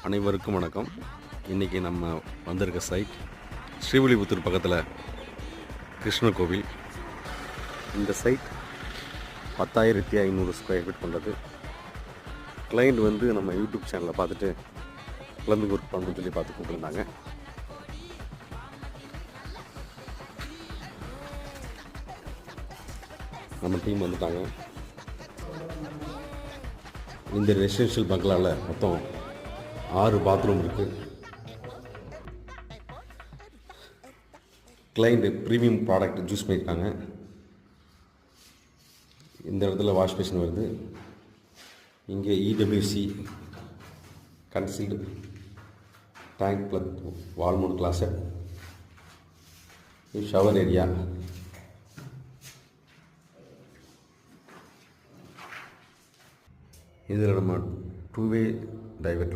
அனைவருக்கும் வணக்கம். இன்றைக்கி நம்ம வந்திருக்க சைட் ஸ்ரீவில்லிபுத்தூர் பக்கத்தில் கிருஷ்ணர் கோவில். இந்த சைட் 10,500 ஸ்கொயர் ஃபீட் கொண்டது. கிளைண்ட் வந்து நம்ம யூடியூப் சேனலில் பார்த்துட்டு பிளம்பிங் ஒர்க் பண்ணணும்னு சொல்லி பார்த்து கூப்பிட்டுருந்தாங்க. நம்ம டீம் வந்துட்டாங்க. இந்த ரெசிடென்ஷியல் பங்களாவில் மொத்தம் 6 பாத்ரூம் இருக்குது. கிளைண்ட் ப்ரீமியம் ப்ராடக்ட் சூஸ் பண்ணியிருக்காங்க. இந்த இடத்துல வாஷ் பேஷன் வருது. இங்கே EWC concealed tank plug wall mount closet, shower area. இதில் நம்ம 2-வே டைவர்ட்